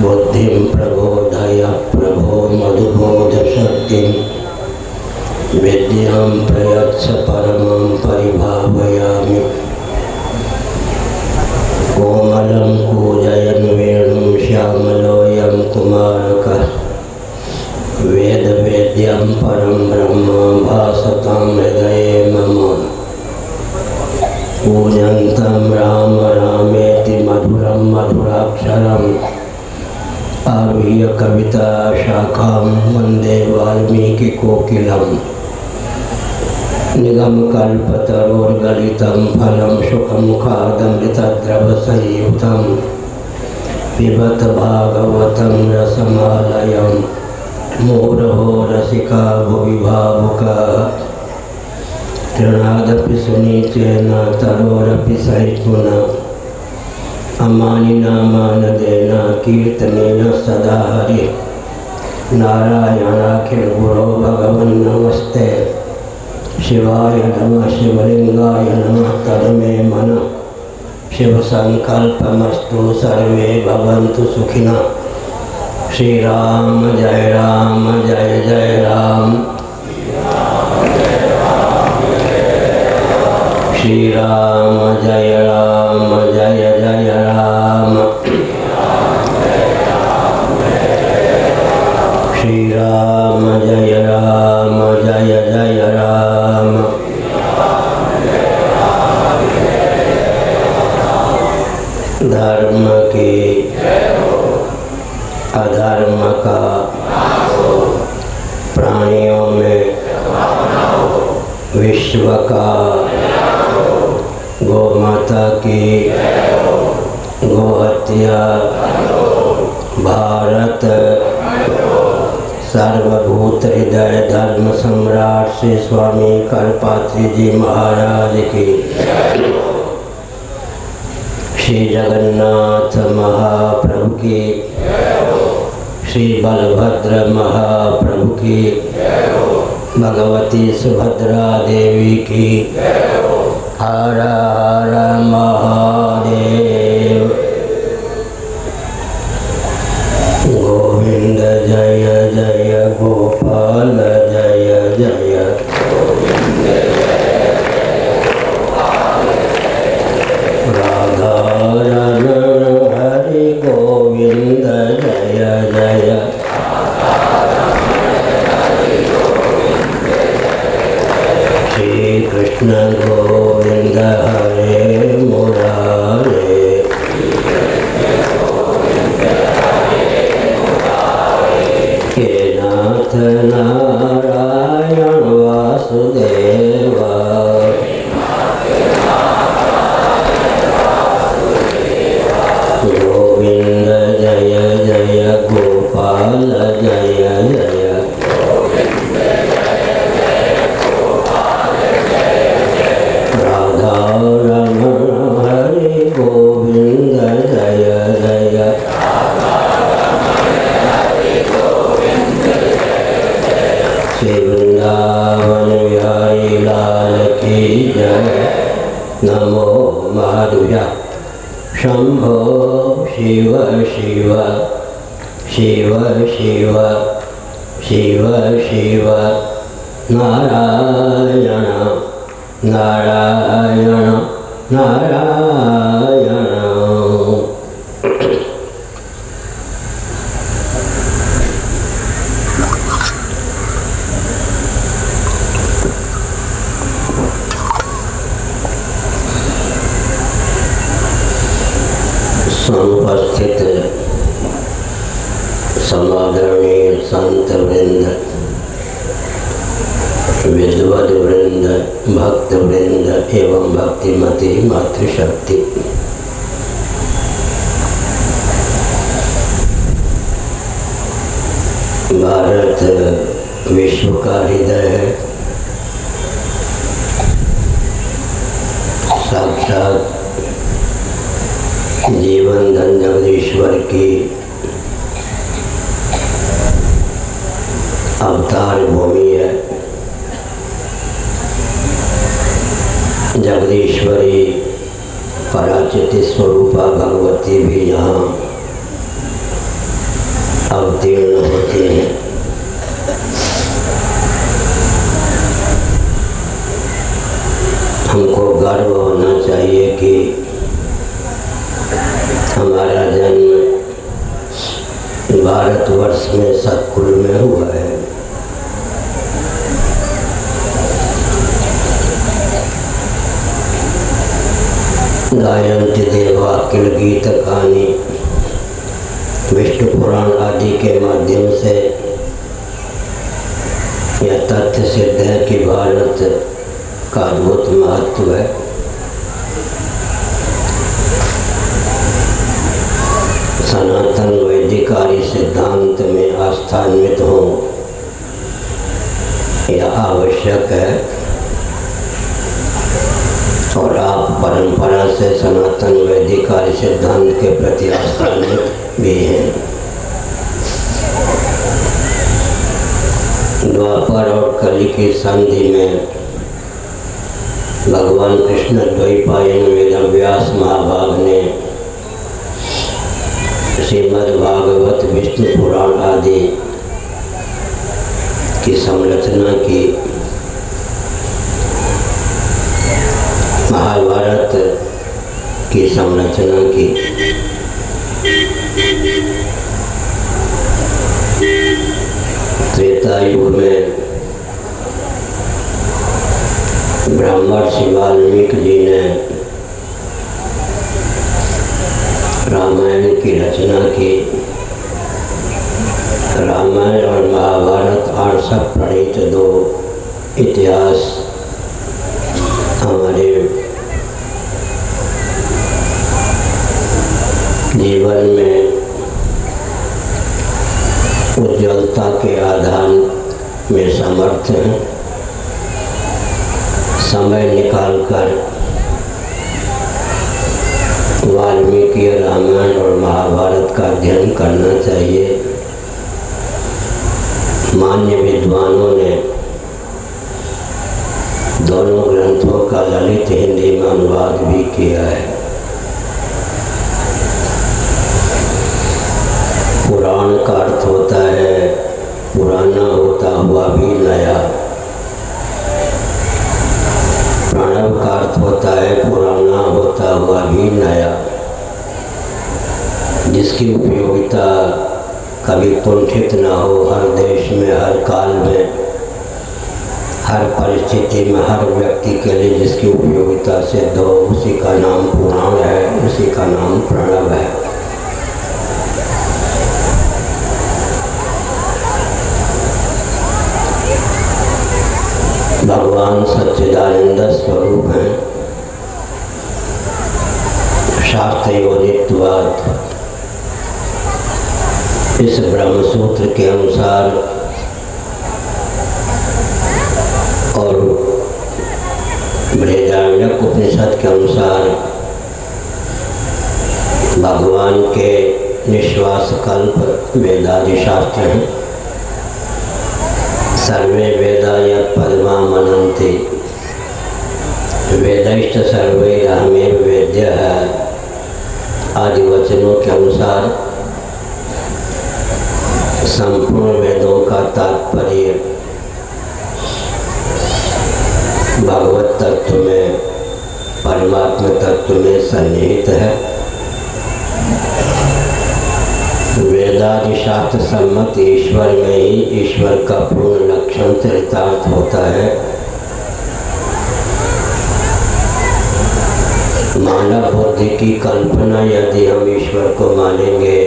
बुद्धिं प्रबोधय प्रभो मधुबोधशक्तिं विद्यां प्रयच्छ परमां परिभावयामि। कोमलं कूजयन् वेणुं श्यामलोऽयं कुमारकः वेदवेद्यं परं ब्रह्म भासतां हृदये मम। पूजन्तं राम रामेति मधुरं मधुराक्षरम् आरुह्य कविता शाखां वन्दे वाल्मीकिकोकिलम्। निगमकल्पतरोर्गलितं फलं शुकमुखादमृतद्रवसंयुतं पिबत भागवतं रसमालयं मुहुरहो रसिका भुवि भावुकाः। तृणादपि सुनीचेन तरोरपि सहिष्णुना अमानिना मानदेन कीर्तनेन सदा हरि। नारायणाखिल गुरो भगवन् नमस्ते शिवाय नमः शिवलिंगाय नमः तन्मे मनः शिव संकल्पमस्तु सर्वे भवन्तु सुखिनः। श्री राम जय राम श्री राम जय राम श्री राम जय राम। धर्म की अधर्म का प्राणियों में विश्व का गोमाता की गोहत्या भारत सर्वभूत हृदय धर्म सम्राट श्री स्वामी कल्पात्री जी महाराज की, श्री जगन्नाथ महाप्रभु की, श्री बलभद्र महाप्रभु की, भगवती सुभद्रा देवी की। हर हर महादेव। गोविंद जय जय गोपाल जय जय। राधा रमण हरि गोविंद जय जय। श्री कृष्ण गोविंद हरे मुरारे। हे नाथ नारायण वासुदेवा। गोविंद जय जय गोपाल जय जय। राधा रमण हरि गोविंद जय जय। श्री वृंदावन बिहारी लाल की जय। नमो माधुर्य शंभो शिव शिव शिव शिव शिव शिव नारायण नारायण नारायण। समुपस्थित समादरणीय संत वृंद, विद्वद वृंद, भक्त वृंद एवं भक्तिमती मातृशक्ति, भारत विश्व का हृदय साक्षात जीवन धन जगदीश्वर की अवतार भूमि है। जगदीश्वरी पराचित स्वरूपा भगवती भी यहाँ भारतवर्ष में सतकुल में हुआ है। गायन्ति देवा किल गीत कहानी विष्णु पुराण आदि के माध्यम से यह तथ्य सिद्ध है कि भारत का अद्भुत महत्व है। सनातन वैदिक आर्य सिद्धांत में आस्थान्वित हो यह आवश्यक है और आप परंपरा से सनातन वैदिक आर्य सिद्धांत के प्रति आस्थान्वित भी हैं। द्वापर और कलि की संधि में भगवान कृष्ण द्वैपायन वेदव्यास महाभाग ने श्रीमद् भागवत विष्णु पुराण आदि की संरचना की। महाभारत की संरचना की। त्रेता युग में ब्रह्मर्षि वाल्मीकि जी ने रामायण की रचना की। रामायण और महाभारत आर्षभ प्रणीत दो इतिहास हमारे जीवन में उज्ज्वलता के आधार में समर्थ हैं। समय निकालकर वाल्मीकि रामायण और महाभारत का अध्ययन करना चाहिए। मान्य विद्वानों ने दोनों ग्रंथों का ललित हिंदी में अनुवाद भी किया है। पुराण का अर्थ होता है पुराना होता हुआ भी नया। प्रणव का अर्थ होता है पुराना होता हुआ भी नया, जिसकी उपयोगिता कभी कुंठित न हो। हर देश में, हर काल में, हर परिस्थिति में, हर व्यक्ति के लिए जिसकी उपयोगिता सिद्ध हो, उसी का नाम पुराण है, उसी का नाम प्रणव है। भगवान सच्चिदानंद स्वरूप हैं। शास्त्र योनित्वात् इस ब्रह्मसूत्र के अनुसार और बृहदारण्यक उपनिषद के अनुसार भगवान के निश्वास कल्प वेदादि शास्त्र हैं। सर्वे वेदा यत् पद्मा मनन्ति वेदैश्च सर्वैरहमेव वेद्यः आदि वचनों के अनुसार संपूर्ण वेदों का तात्पर्य भगवत तत्व में, परमात्मा तत्व में सन्निहित है। वेदादि शास्त्र सम्मत ईश्वर में ही ईश्वर का पूर्ण लक्षण चरितार्थ होता है। मानव बुद्धि की कल्पना यदि हम ईश्वर को मानेंगे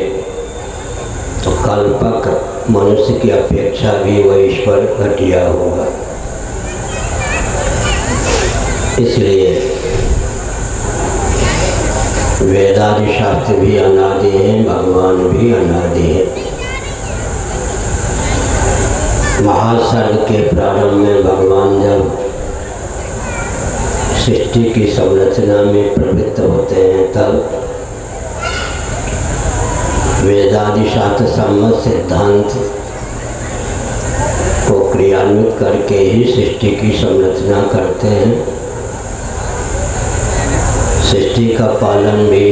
तो कल्पक मनुष्य की अपेक्षा भी वह ईश्वर घटिया होगा। इसलिए वेदादि शास्त्र भी अनादि हैं, भगवान भी अनादि हैं। महासर्ग के प्रारंभ में भगवान जब सृष्टि की संरचना में प्रवृत्त होते हैं तब वेदादि शास्त्र सम्मत सिद्धांत को क्रियान्वित करके ही सृष्टि की संरचना करते हैं। सृष्टि का पालन भी,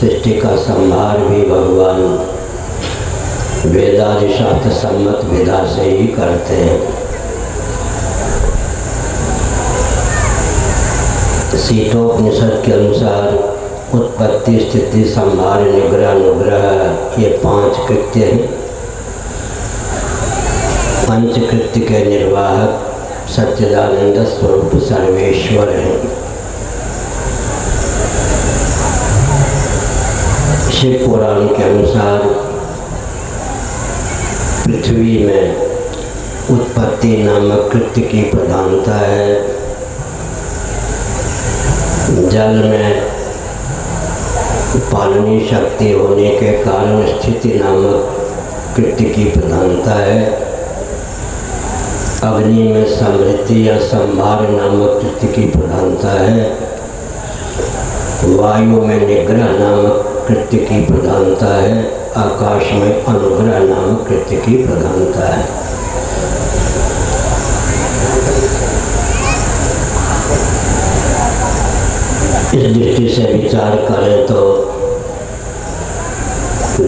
सृष्टि का संहार भी भगवान वेदादि शास्त्र सम्मत विधा से ही करते हैं। शीतोपनिषद के अनुसार उत्पत्ति, स्थिति, संहार, निग्रह, अनुग्रह, ये 5 कृत्य हैं। पंचकृत्य के निर्वाहक सच्चिदानंद स्वरूप सर्वेश्वर हैं। शिव पुराण के अनुसार पृथ्वी में उत्पत्ति नामक कृत्य की प्रधानता है। जल में पालनी शक्ति होने के कारण स्थिति नामक कृत्य की प्रधानता है। अग्नि में समृद्धि या संभार नामक कृत्य की प्रधानता है। वायु में निग्रह नामक कृत्य की प्रधानता है। आकाश में अनुग्रह नामक कृत्य की प्रधानता है। इस दृष्टि से विचार करें तो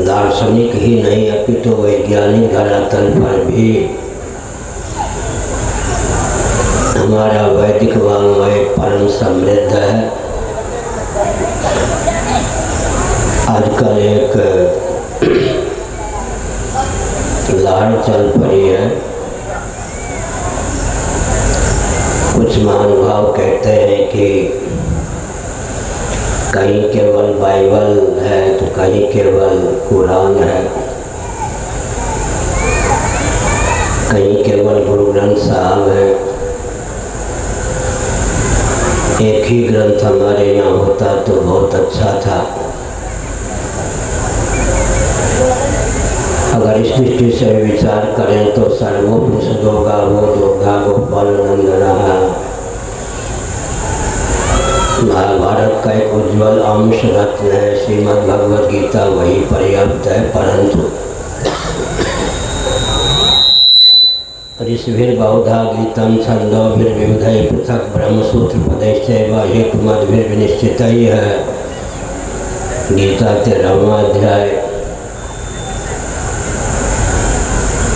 दार्शनिक ही नहीं अपितु वैज्ञानिक धरातल पर भी हमारा वैदिक वाङ्मय परम समृद्ध है। आजकल एक लहर चल पड़ी है। कुछ महानुभाव कहते हैं कि कहीं केवल बाइबल है तो कहीं केवल कुरान है, कहीं केवल गुरु ग्रंथ साहब है। एक ही ग्रंथ हमारे यहाँ होता तो बहुत अच्छा था। अगर इस दृष्टि से विचार करें तो सर्वोपनिषद दोगा वो दोगा गोपाल नंदना, महाभारत का एक उज्ज्वल अंश रत्न है। श्रीमद् भगवद गीता वही पर्याप्त है। परंतु ऋषिभिर्बहुधा गीतम छन्दोभिर्विविधैः पृथक् ब्रह्मसूत्र पदैश्चैव हेतुमद्भिर्विनिश्चितैः है। गीता 13वां अध्याय।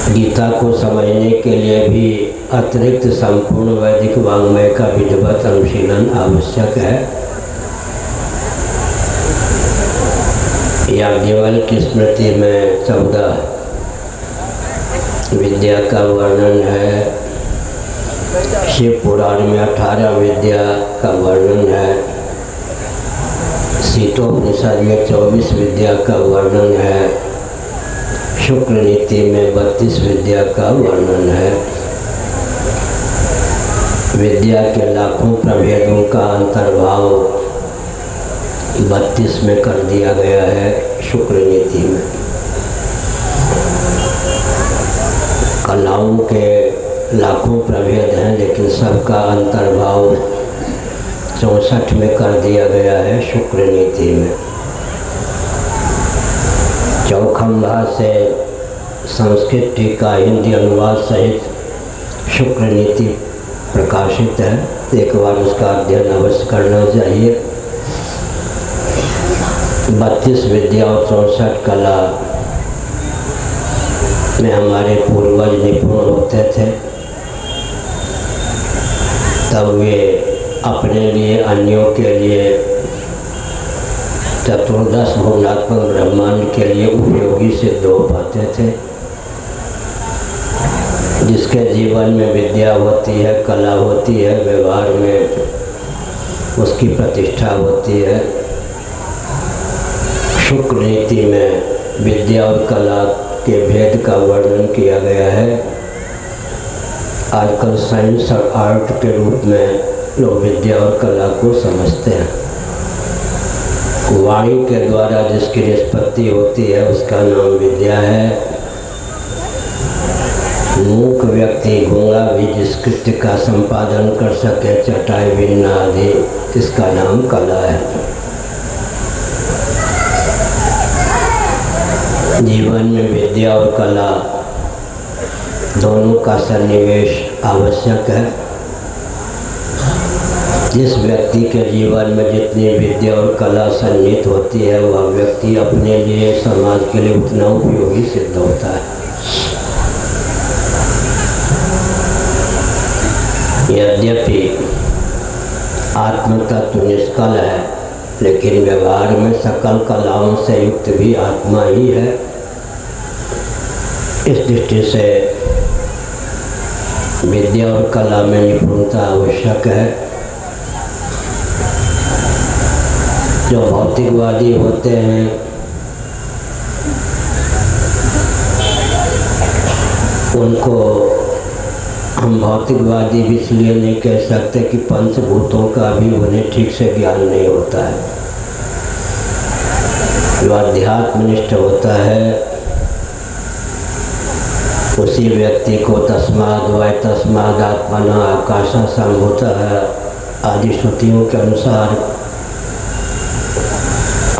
गीता को समझने के लिए भी अतिरिक्त संपूर्ण वैदिक वाङ्मय का विधिवत अनुशीलन आवश्यक है। याज्ञवल्क्य की स्मृति में 14 विद्या का वर्णन है। शिव पुराण में 18 विद्या का वर्णन है। शीतोपनिषद में 24 विद्या का वर्णन है। शुक्ल नीति में 32 विद्या का वर्णन है। विद्या के लाखों प्रभेदों का अंतर्भाव 32 में कर दिया गया है शुक्ल नीति में। कलाओं के लाखों प्रभेद हैं लेकिन सबका अंतर्भाव 64 में कर दिया गया है शुक्ल नीति में। चौखंबा से संस्कृत टीका हिंदी अनुवाद सहित शुक्ल नीति प्रकाशित है। एक बार उसका अध्ययन अवश्य करना चाहिए। 32 विद्या और 64 कला में हमारे पूर्वज निपुण होते थे। तब वे अपने लिए अन्यों के लिए चतुर्दश भुवनात्मक ब्रह्मांड के लिए उपयोगी सिद्ध हो पाते थे। जिसके जीवन में विद्या होती है, कला होती है, व्यवहार में उसकी प्रतिष्ठा होती है। शुक्ल नीति में विद्या और कला के भेद का वर्णन किया गया है। आजकल साइंस और आर्ट के रूप में लोग विद्या और कला को समझते हैं। वाणी के द्वारा जिसकी निष्पत्ति होती है उसका नाम विद्या है। मूक व्यक्ति, गूंगा भी जिस कृत्य का संपादन कर सके, चटाई बिनना आदि, इसका नाम कला है। जीवन में विद्या और कला दोनों का सन्निवेश आवश्यक है। जिस व्यक्ति के जीवन में जितनी विद्या और कला सन्निहित होती है वह व्यक्ति अपने लिए, समाज के लिए उतना उपयोगी सिद्ध होता है। यद्यपि आत्म तत्व निष्कल है लेकिन व्यवहार में सकल कलाओं से युक्त भी आत्मा ही है। इस दृष्टि से विद्या और कला में निपुणता आवश्यक है। जो भौतिकवादी होते हैं उनको हम भौतिकवादी भी इसलिए नहीं कह सकते कि पंचभूतों का भी उन्हें ठीक से ज्ञान नहीं होता है। जो अध्यात्मनिष्ठ होता है उसी व्यक्ति को तस्माद् वै तस्माद् आत्मना आकाशः सम्भूतः आदि श्रुतियों के अनुसार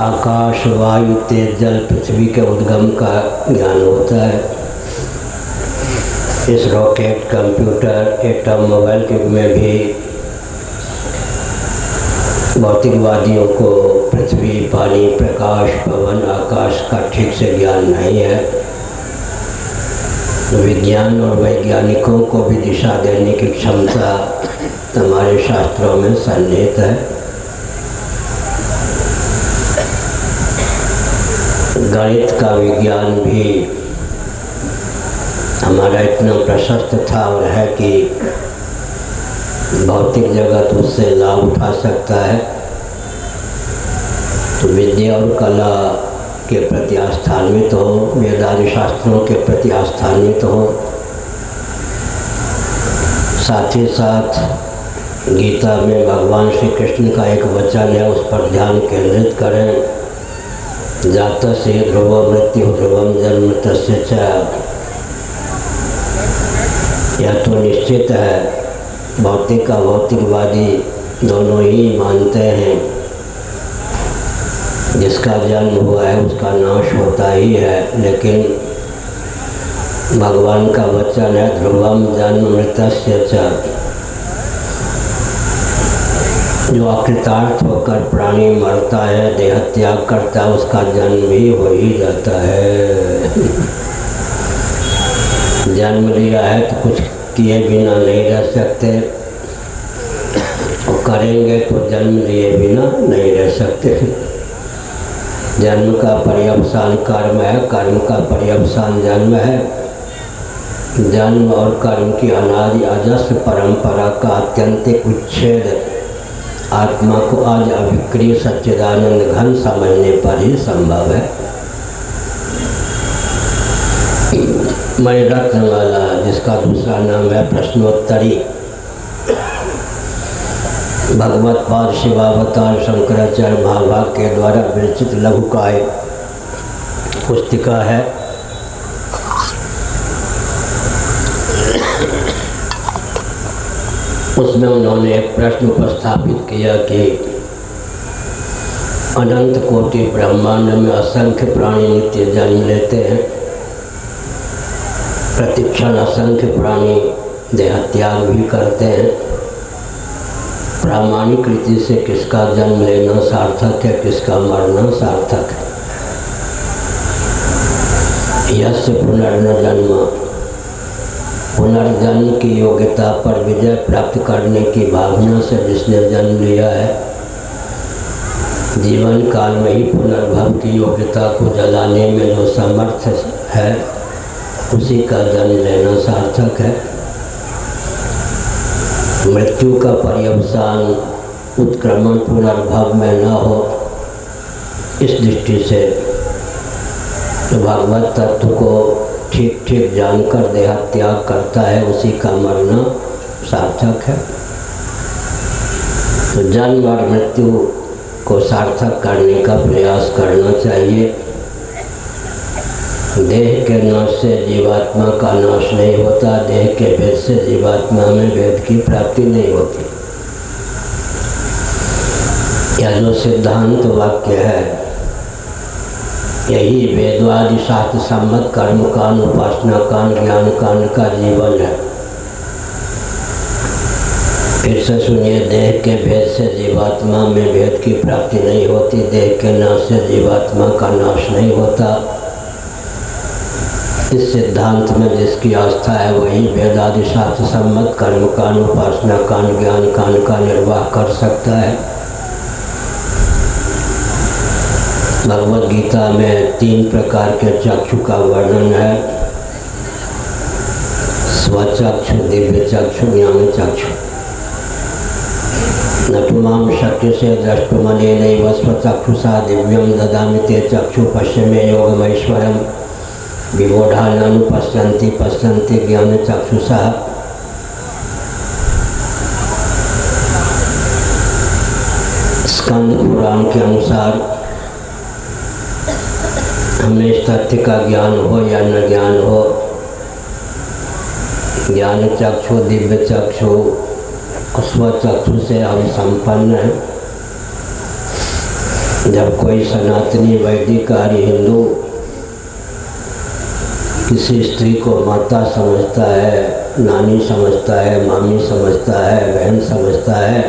आकाश, वायु, तेज, जल, पृथ्वी के उद्गम का ज्ञान होता है। इस रॉकेट, कंप्यूटर, एटम, मोबाइल के युग में भी भौतिकवादियों को पृथ्वी, पानी, प्रकाश, पवन, आकाश का ठीक से ज्ञान नहीं है। विज्ञान और वैज्ञानिकों को भी दिशा देने की क्षमता हमारे शास्त्रों में सन्निहित है। गणित का विज्ञान भी हमारा इतना प्रशस्त था और है कि भौतिक जगत उससे लाभ उठा सकता है। तो विद्या और कला के प्रति आस्थान्वित हो, वेदादि शास्त्रों के प्रति आस्थान्वित हो, साथ ही साथ गीता में भगवान श्री कृष्ण का एक वचन है, उस पर ध्यान केंद्रित करें। जातस्य ध्रुवो मृत्यु ध्रुवम जन्म तस्य च। यह तो निश्चित है, भौतिक का भौतिकवादी दोनों ही मानते हैं जिसका जन्म हुआ है उसका नाश होता ही है। लेकिन भगवान का वचन है ध्रुवम जन्म मृतस्य च। जो अकृतार्थ होकर प्राणी मरता है, देह त्याग करता है, उसका जन्म भी हो ही जाता है। जन्म लिया है तो कुछ किए बिना नहीं रह सकते और करेंगे तो जन्म लिए बिना नहीं रह सकते। जन्म का पर्यवसान कर्म है, कर्म का पर्यवसान जन्म है। जन्म और कर्म की अनादि अजस्र परंपरा का आत्यंतिक उच्छेद आत्मा को आज अविक्रिय सच्चिदानंद घन समझने पर ही संभव है। मणिरत्नमाला, जिसका दूसरा नाम है प्रश्नोत्तरी, भगवत पाद शिवावतार शंकराचार्य महाभाग के द्वारा विरचित लघुकाय पुस्तिका है। उसमें उन्होंने एक प्रश्न उपस्थापित किया कि अनंत कोटि ब्रह्मांड में असंख्य प्राणी नित्य जन्म लेते हैं। प्रतिक्षण असंख्य प्राणी देह त्याग भी करते हैं। प्रामाणिक रीति से किसका जन्म लेना सार्थक है, किसका मरना सार्थक है। यस्य पुनर्न जन्म, पुनर्जन्म की योग्यता पर विजय प्राप्त करने की भावना से जिसने जन्म लिया है, जीवन काल में ही पुनर्भव की योग्यता को जलाने में जो समर्थ है, उसी का जन्म लेना सार्थक है। मृत्यु का पर्यवसान उत्क्रमण पुनर्भव में न हो, इस दृष्टि से जो भगवत तत्व को ठीक ठीक जानकर देह त्याग करता है, उसी का मरना सार्थक है। तो जन्म और मृत्यु को सार्थक करने का प्रयास करना चाहिए। देह के नाश से जीवात्मा का नाश नहीं होता, देह के भेद से जीवात्मा में भेद की प्राप्ति नहीं होती। यह जो सिद्धांत वाक्य है, यही वेदवादि शास्त्र सम्मत कर्म कांड, उपासना कांड, ज्ञान कांड का जीवन है। फिर से सुनिए, देह के भेद से जीवात्मा में भेद की प्राप्ति नहीं होती, देह के नाश से जीवात्मा का नाश नहीं होता। इस सिद्धांत में जिसकी आस्था है वही वेदादि शास्त्र सम्मत कर्म कांड, उपासना कांड, ज्ञान कांड का निर्वाह कर सकता है। भगवद गीता में 3 प्रकार के चक्षु का वर्णन है। स्वचक्षु, दिव्य चक्षु, ज्ञान चक्षु। नटुमाम शक्य से द्रष्टुमनेनैव स्वचक्षुषा दिव्यम ददामि ते चक्षु पश्यमे योगमैश्वरम विमूढानानुपश्यन्ति पश्यन्ति ज्ञान चक्षुषा। स्कंद पुराण के अनुसार हमें इस तथ्य का ज्ञान हो या न ज्ञान हो, ज्ञान चक्षु, दिव्य चक्षु और स्वचक्षु से हम संपन्न हैं। जब कोई सनातनी वैदिक आर्य हिंदू किसी स्त्री को माता समझता है, नानी समझता है, मामी समझता है, बहन समझता है,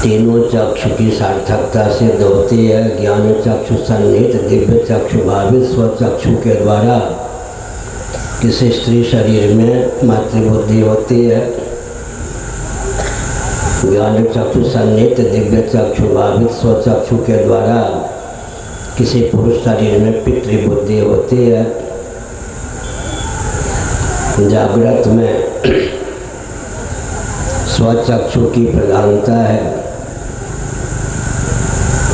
तीनों चक्षु की सार्थकता सिद्ध होती है। ज्ञान चक्षु सन्निहित, दिव्य चक्षु भावित स्वचक्षु के द्वारा किसी स्त्री शरीर में मातृबुद्धि होती है। ज्ञान चक्षु सन्निहित, दिव्य चक्षु भावित स्वचक्षु के द्वारा किसी पुरुष शरीर में पितृबुद्धि होती है। जागृत में स्वचक्षु की प्रधानता है,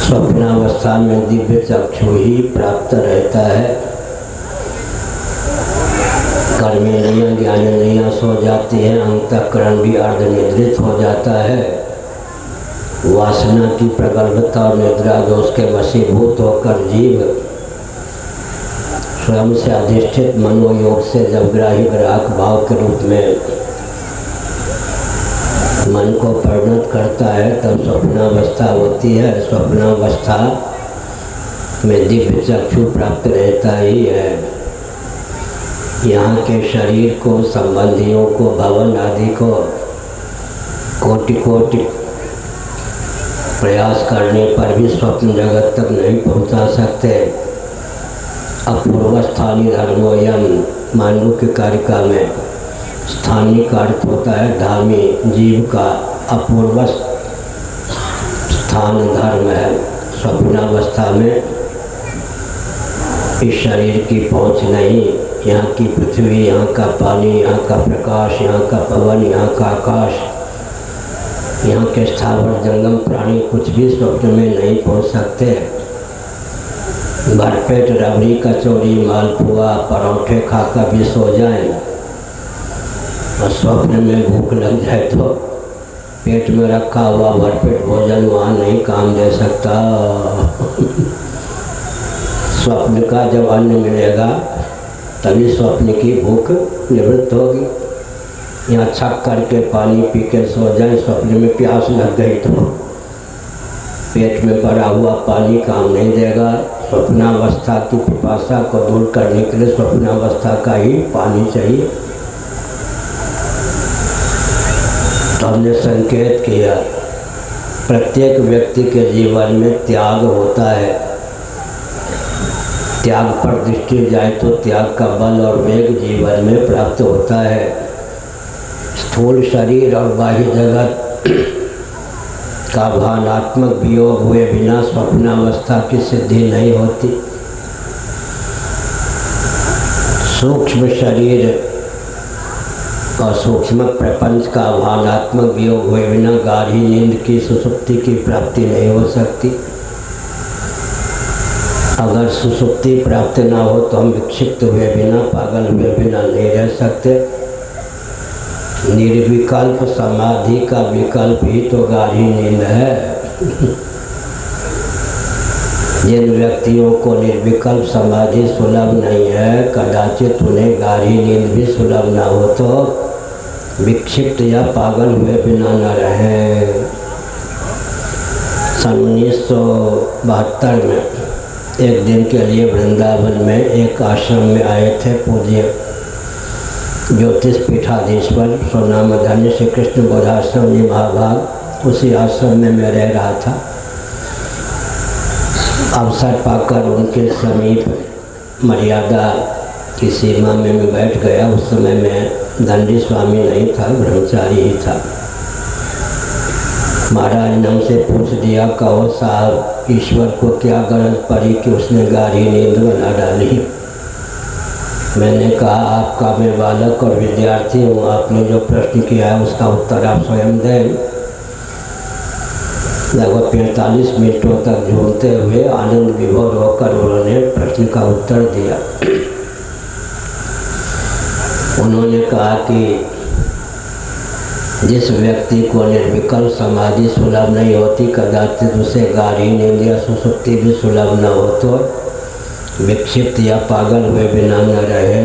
स्वप्नावस्था में दिव्य चक्षु ही प्राप्त रहता है। कर्मेंद्रियां ज्ञानेंद्रियां सो जाती हैं, अंतःकरण भी अर्धनिद्रित हो जाता है। वासना की प्रगल्भता और निद्रा दोष के वशीभूत होकर जीव स्वयं से अधिष्ठित मनोयोग से जब ग्राही ग्राहक भाव के रूप में मन को परिणत करता है तब स्वप्नावस्था होती है। स्वप्नावस्था में दिव्य चक्षु प्राप्त रहता ही है। यहाँ के शरीर को, संबंधियों को, भवन आदि को कोटि कोटि प्रयास करने पर भी स्वप्न जगत तक नहीं पहुँचा सकते। अपूर्व स्थानीय धर्मोयम, मांडुक्य कारिका में स्थानीय का अर्थ होता है धामी, जीव का अपूर्व स्थान धर्म है। स्वप्नावस्था में इस शरीर की पहुँच नहीं। यहाँ की पृथ्वी, यहाँ का पानी, यहाँ का प्रकाश, यहाँ का पवन, यहाँ का आकाश, यहाँ के स्थावर जंगम प्राणी कुछ भी स्वप्न में नहीं पहुँच सकते। भरपेट रबड़ी, कचौड़ी, मालपुआ, परोठे खाकर भी सो जाएं और स्वप्न में भूख लग जाए तो पेट में रखा हुआ भरपेट भोजन वहाँ नहीं काम दे सकता। स्वप्न का जब अन्न मिलेगा तभी स्वप्न की भूख निवृत्त होगी। यहाँ छक करके पानी पी के सो जाए, स्वप्न में प्यास लग गई तो पेट में भरा हुआ पानी काम नहीं देगा। स्वप्नावस्था की पिपासा को दूर करने के लिए स्वप्नावस्था का ही पानी चाहिए। तो हमने संकेत किया प्रत्येक व्यक्ति के जीवन में त्याग होता है। त्याग पर दृष्टि जाए तो त्याग का बल और वेग जीवन में प्राप्त होता है। स्थूल शरीर और बाह्य जगत का भावनात्मक वियोग हुए बिना स्वप्नावस्था की सिद्धि नहीं होती। सूक्ष्म शरीर और सूक्ष्म प्रपंच का भावनात्मक वियोग हुए बिना गाढ़ी नींद की, सुषुप्ति की प्राप्ति नहीं हो सकती। अगर सुषुप्ति प्राप्त ना हो तो हम विक्षिप्त हुए बिना, पागल हुए बिना नहीं रह सकते। निर्विकल्प समाधि का विकल्प ही तो गाढ़ी नींद है। जिन व्यक्तियों को निर्विकल्प समाधि सुलभ नहीं है, कदाचित उन्हें गाढ़ी नींद भी सुलभ ना हो तो विक्षिप्त या पागल हुए बिना न रहें। सन 1972 में एक दिन के लिए वृंदावन में एक आश्रम में आए थे पूज्य ज्योतिष पीठाधीश्वर सोनामधन्य श्री कृष्ण बोधाश्रम जी महाभाग। उसी आश्रम में मैं रह रहा था। अवसर पाकर उनके समीप मर्यादा की सीमा में मैं बैठ गया। उस समय मैं दंडी स्वामी नहीं था, ब्रह्मचारी ही था। महाराज ने हमसे पूछ दिया, कहो साहब ईश्वर को क्या गरज पड़ी कि उसने गाढ़ी नींद बना डाली। मैंने कहा आपका मैं बालक और विद्यार्थी हूँ, आपने जो प्रश्न किया है उसका उत्तर आप स्वयं दें। लगभग 45 मिनटों तक झूमते हुए आनंद विभोर होकर उन्होंने प्रश्न का उत्तर दिया। उन्होंने कहा कि जिस व्यक्ति को निर्विकल्प समाधि सुलभ नहीं होती, कदाचित उसे गाढ़ी नींद या सुसुप्ति भी सुलभ न हो तो विक्षिप्त या पागल हुए बिना न रहे।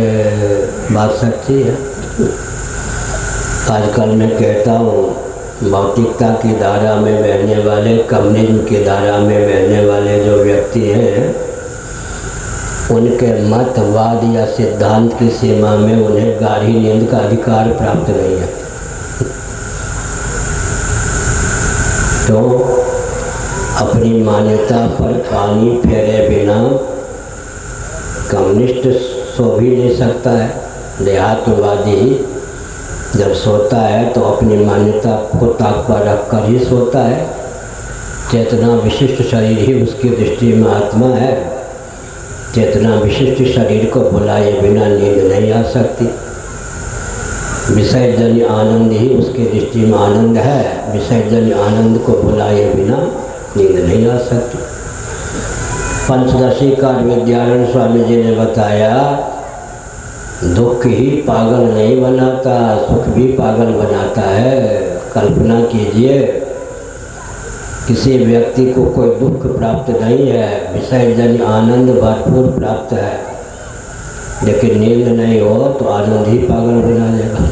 बात सच्ची है। आजकल मैं कहता हूँ भौतिकता की धारा में बहने वाले, कम्युनिज्म की धारा में बहने वाले जो व्यक्ति हैं, उनके मतवाद या सिद्धांत की सीमा में उन्हें गाढ़ी नींद का अधिकार प्राप्त नहीं है। तो अपनी मान्यता पर पानी फेरे बिना कम्युनिस्ट सो भी नहीं सकता है। देहातवादी जब सोता है तो अपनी मान्यता को ताक पर रख कर ही सोता है। चेतना विशिष्ट शरीर ही उसकी दृष्टि में आत्मा है। चेतना विशिष्ट शरीर को भुलाए बिना नींद नहीं आ सकती। विषयजन्य आनंद ही उसकी दृष्टि में आनंद है। विषयजन्य आनंद को भुलाए बिना नींद नहीं आ सकती। पंचदशी का विद्यारण स्वामी जी ने बताया, दुख ही पागल नहीं बनाता, सुख भी पागल बनाता है। कल्पना कीजिए किसी व्यक्ति को कोई दुख प्राप्त नहीं है, विषयजन्य आनंद भरपूर प्राप्त है, लेकिन नींद नहीं हो तो आनंद ही पागल बना देगा।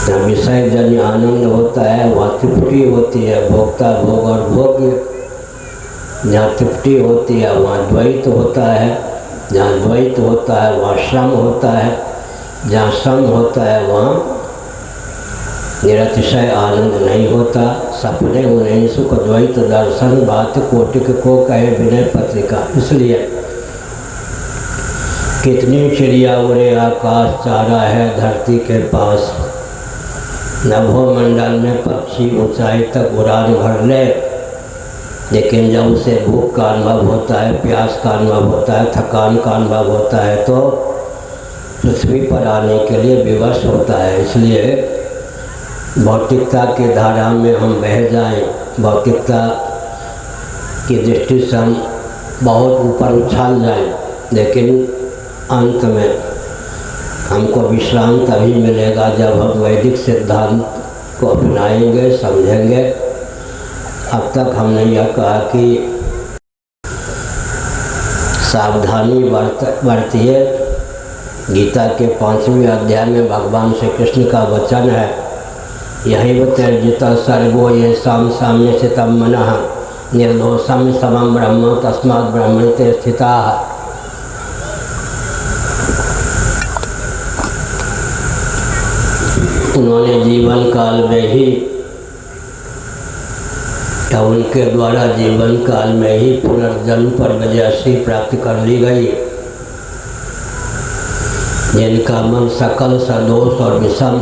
जहाँ विषयजन्य आनंद होता है वहाँ तृप्ति होती है, भोक्ता भोग और भोग्य। जहाँ तृप्ति होती है वहाँ द्वैत होता है, जहाँ द्वैत होता है वहाँ श्रम होता है, जहाँ श्रम होता है वहाँ निरतिशय आनंद नहीं होता। सपने उन्हें सुख द्वैत दर्शन बात कोटिक को कहे विनय पत्रिका। इसलिए कितनी चिड़िया उड़े आकाश, चारा है धरती के पास। नभोमंडल में पक्षी ऊंचाई तक उड़ान भर ले, लेकिन जब उसे भूख का अनुभव होता है, प्यास का अनुभव होता है, थकान का अनुभव होता है तो पृथ्वी पर आने के लिए विवश होता है। इसलिए भौतिकता की धारा में हम बह जाएं, भौतिकता की दृष्टि से हम बहुत ऊपर उछाल जाएं, लेकिन अंत में हमको विश्राम तभी मिलेगा जब हम वैदिक सिद्धांत को अपनाएंगे, समझेंगे। अब तक हमने यह कहा कि सावधानी बरतिए। गीता के 5वें अध्याय में भगवान श्री कृष्ण का वचन है, यही त्यजिता सर्गो ये साम्य स्थितम मनः निर्दोषम समम ब्रह्म तस्मात् ब्रह्मणि स्थिताः। उन्होंने जीवन काल में ही या उनके द्वारा जीवन काल में ही पुनर्जन्म पर विजयश्री प्राप्त कर ली गई। जिनका मन सकल सदोष और विषम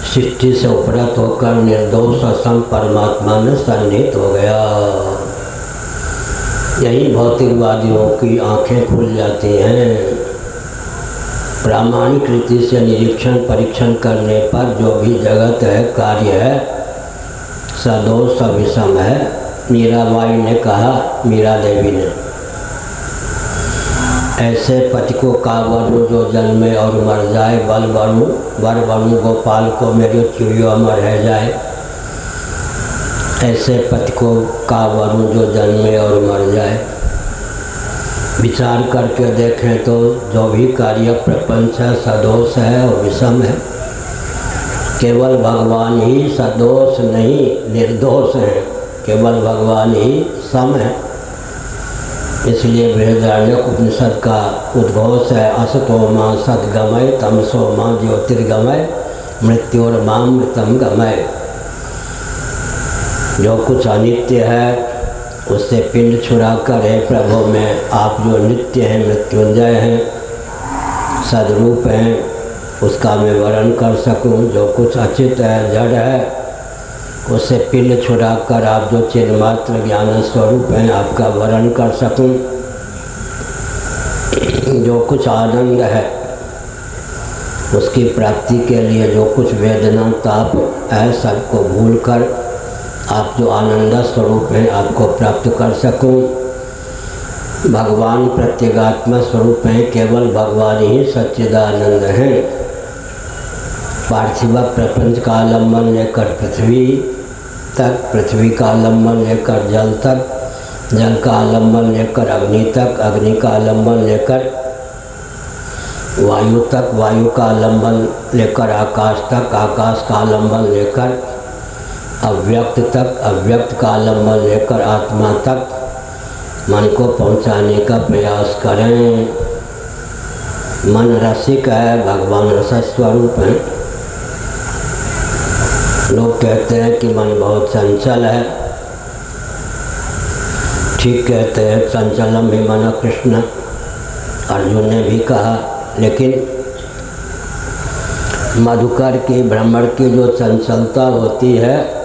सृष्टि से उपरत होकर निर्दोष और सम परमात्मा में सन्निहित हो गया। यही भौतिकवादियों की आंखें खुल जाती हैं। प्रामाणिक रीति से निरीक्षण परीक्षण करने पर जो भी जगत है, कार्य है, सदोष विषम है। मीराबाई ने कहा, मीरा देवी ने, ऐसे पति को का वरु जो जन्मे और मर जाए, बल वरु वर वरु गोपाल को मेरे चिड़ियों अमर रह जाए। ऐसे पति को का वरु जो जन्मे और मर जाए। विचार करके देखें तो जो भी कार्य प्रपंच है सदोष है और विषम है। केवल भगवान ही सदोष नहीं निर्दोष है, केवल भगवान ही सम है। इसलिए बृहदारण्यक उपनिषद का उद्घोष है, असतो मां सद्गमय तमसो मां ज्योतिर्गमय मृत्योर्मां मृतम गमय। जो कुछ अनित्य है उससे पिंड छुड़ा कर, हे प्रभु में आप जो नित्य हैं, मृत्युंजय हैं, सदरूप हैं, उसका मैं वर्णन कर सकूं। जो कुछ अचित है, जड़ है, उससे पिंड छुड़ाकर आप जो चिन्मात्र ज्ञान स्वरूप हैं आपका वर्ण कर सकूं। जो कुछ आनंद है उसकी प्राप्ति के लिए जो कुछ वेदना ताप है सबको भूलकर आप जो आनंद स्वरूप हैं आपको प्राप्त कर सकूं। भगवान प्रत्यगात्मा स्वरूप हैं, केवल भगवान ही सच्चिदानंद हैं। पार्थिव प्रपंच का आलम्बन लेकर पृथ्वी तक, पृथ्वी का आलम्बन लेकर जल तक, जल का आलम्बन लेकर अग्नि तक, अग्नि का आलम्बन लेकर वायु तक, वायु का आलम्बन लेकर आकाश तक, आकाश का आलम्बन लेकर अव्यक्त तक, अव्यक्त का आलम्बन लेकर आत्मा तक मन को पहुंचाने का प्रयास करें। मन रसिक है, भगवान रस स्वरूप हैं। लोग कहते हैं कि मन बहुत चंचल है। ठीक कहते हैं, चंचलम ही मन कृष्ण, अर्जुन ने भी कहा। लेकिन मधुकर की, भ्रमर की जो चंचलता होती है,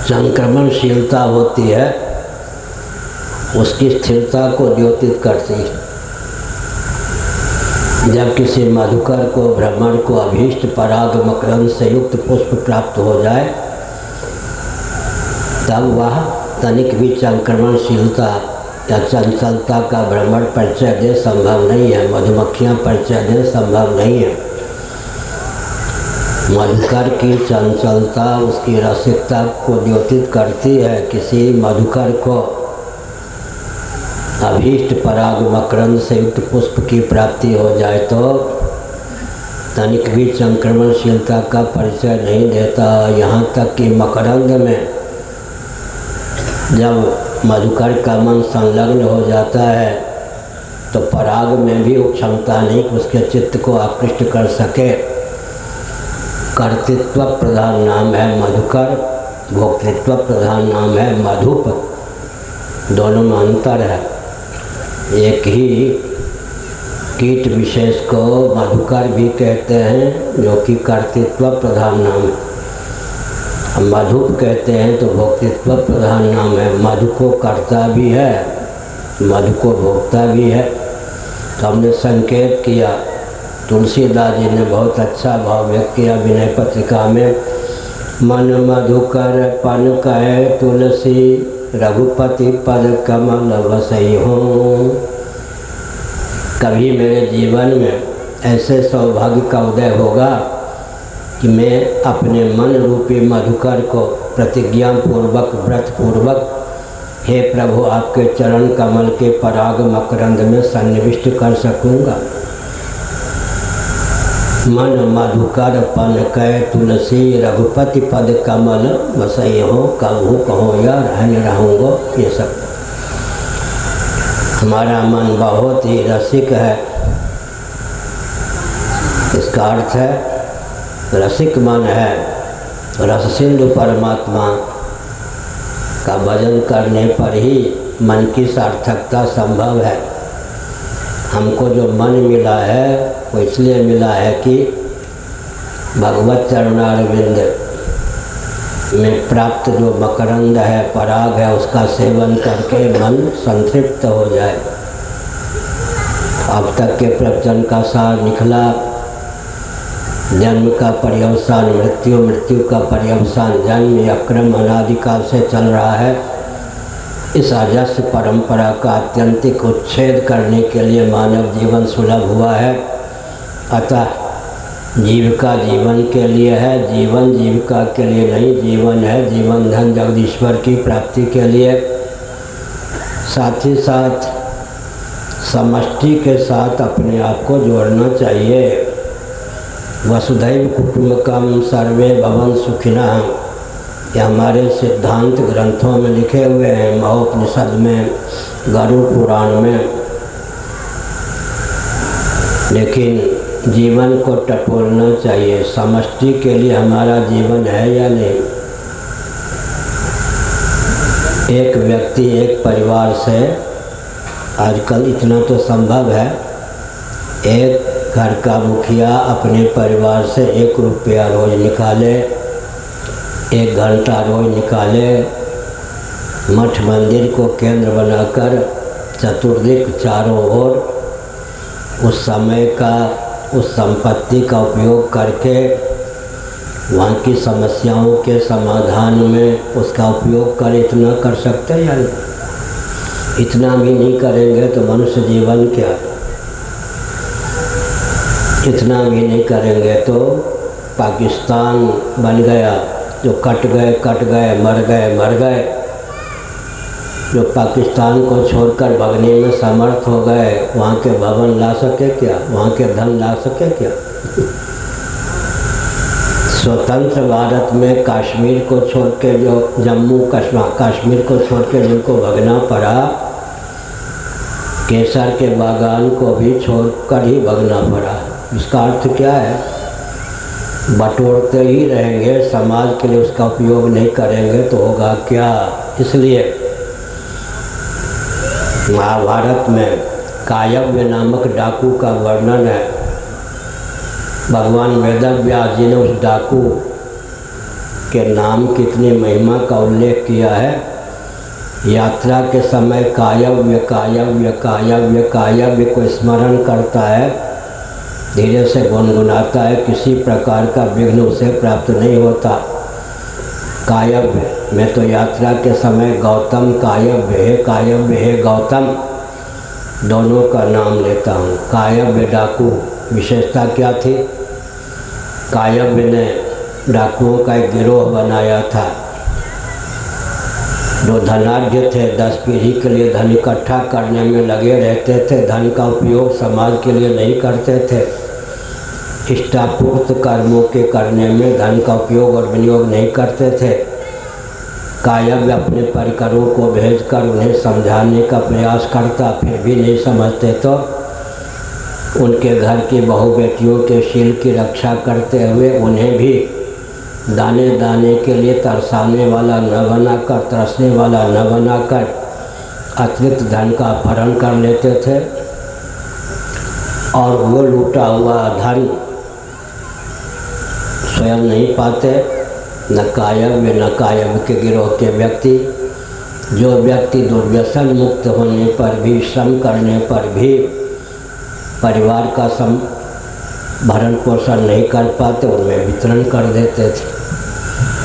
संक्रमणशीलता होती है, उसकी स्थिरता को द्योतित करती है। जब किसी मधुकर को, भ्रमर को अभीष्ट पराग मकरंद से युक्त पुष्प प्राप्त हो जाए तब वह तनिक भी संक्रमणशीलता या चंचलता का भ्रमर परिचय दे संभव नहीं है, मधुमक्खियाँ परिचय दे संभव नहीं है। मधुकर की चंचलता उसकी रसिकता को द्योतित करती है। किसी मधुकर को अभीष्ट पराग मकरंद से युक्त पुष्प की प्राप्ति हो जाए तो तनिक भी संक्रमणशीलता का परिचय नहीं देता। यहाँ तक कि मकरंद में जब मधुकर का मन संलग्न हो जाता है तो पराग में भी वो क्षमता नहीं कि उसके चित्त को आकृष्ट कर सके। कर्तृत्व प्रधान नाम है मधुकर, भोक्तृत्व प्रधान नाम है मधुप। दोनों में अंतर है। एक ही कीट विशेष को मधुकर भी कहते हैं जो कि कर्तृत्व प्रधान नाम है। मधुप कहते हैं तो भोक्तृत्व प्रधान नाम है। मधु को कर्ता भी है, मधु को भोक्ता भी है। तो हमने संकेत किया, तुलसीदास जी ने बहुत अच्छा भाव व्यक्त किया विनय पत्रिका में। मन मधुकर पन कहे तुलसी, रघुपति पद कमल बसई हो। कभी मेरे जीवन में ऐसे सौभाग्य का उदय होगा कि मैं अपने मन रूपी मधुकर को प्रतिज्ञा पूर्वक, व्रत पूर्वक, हे प्रभु आपके चरण कमल के पराग मकरंद में सन्निविष्ट कर सकूँगा। मन मधुकर पन कह तुलसी, रघुपति पद कमल बसई हो। कहूँ कहो या रहने रहूँगो। ये सब हमारा मन बहुत ही रसिक है। इसका अर्थ है रसिक मन है। रस सिंधु परमात्मा का भजन करने पर ही मन की सार्थकता संभव है। हमको जो मन मिला है वो इसलिए मिला है कि भगवत चरणारविंद में प्राप्त जो मकरंद है, पराग है, उसका सेवन करके मन संतृप्त हो जाए। अब तक के प्रवचन का सार निकला, जन्म का पर्यवसान मृत्यु, मृत्यु का पर्यवसान जन्म। यह क्रम अनादिकाल से चल रहा है। इस अजस्र परंपरा का आत्यंतिक उच्छेद करने के लिए मानव जीवन सुलभ हुआ है। अतः जीविका जीवन के लिए है, जीवन जीविका के लिए नहीं। जीवन है जीवन धन जगदीश्वर की प्राप्ति के लिए। साथ ही साथ समष्टि के साथ अपने आप को जोड़ना चाहिए। वसुधैव कुटुंबकम सर्वे भवन सुखिनः, ये हमारे सिद्धांत ग्रंथों में लिखे हुए हैं, महोपनिषद में, गरुड़ पुराण में। लेकिन जीवन को टटोलना चाहिए। समष्टि के लिए हमारा जीवन है या नहीं। एक व्यक्ति, एक परिवार से आजकल इतना तो संभव है, एक घर का मुखिया अपने परिवार से 1 रुपया रोज़ निकाले, 1 घंटा रोज़ निकाले, मठ मंदिर को केंद्र बनाकर चतुर्दिक चारों ओर उस समय का, उस संपत्ति का उपयोग करके वहाँ की समस्याओं के समाधान में उसका उपयोग कर, इतना कर सकते हैं या नहीं? इतना भी नहीं करेंगे तो मनुष्य जीवन क्या? इतना भी नहीं करेंगे तो पाकिस्तान बन गया, जो कट गए, मर गए। जो पाकिस्तान को छोड़कर भगने में समर्थ हो गए, वहाँ के भवन ला सके क्या? वहाँ के धन ला सके क्या? स्वतंत्र भारत में कश्मीर को छोड़ के, जो जम्मू कश्मीर को छोड़ के जिनको भगना पड़ा, केसर के बागान को भी छोड़कर ही भगना पड़ा। इसका अर्थ क्या है? बटोरते ही रहेंगे, समाज के लिए उसका उपयोग नहीं करेंगे तो होगा क्या? इसलिए महाभारत में कायव्य नामक डाकू का वर्णन है। भगवान वेदव्यास जी ने उस डाकू के नाम की इतनी महिमा का उल्लेख किया है। यात्रा के समय कायव्य कायव्य कायव्य कायव्य को स्मरण करता है, धीरे से गुनगुनाता है, किसी प्रकार का विघ्न उसे प्राप्त नहीं होता। कायव्य मैं तो यात्रा के समय गौतम कायव्य है गौतम, दोनों का नाम लेता हूँ। कायव्य डाकू विशेषता क्या थी? कायव्य ने डाकुओं का एक गिरोह बनाया था। जो धनाढ्य थे, 10 पीढ़ी के लिए धन इकट्ठा करने में लगे रहते थे, धन का उपयोग समाज के लिए नहीं करते थे, इष्टापूर्त कर्मों के करने में धन का उपयोग और विनियोग नहीं करते थे। कायव्य अपने परिकरों को भेजकर उन्हें समझाने का प्रयास करता, फिर भी नहीं समझते तो उनके घर की बहू बेटियों के शील की रक्षा करते हुए उन्हें भी दाने दाने के लिए तरसाने वाला न बनाकर, तरसने वाला न बनाकर अतिरिक्त धन का अपहरण कर लेते थे। और वो लूटा हुआ धन स्वयं नहीं पाते, न कायव्य के गिरोह के व्यक्ति। जो व्यक्ति दुर्व्यसन मुक्त होने पर भी, श्रम करने पर भी परिवार का भरण पोषण नहीं कर पाते, उनमें वितरण कर देते थे।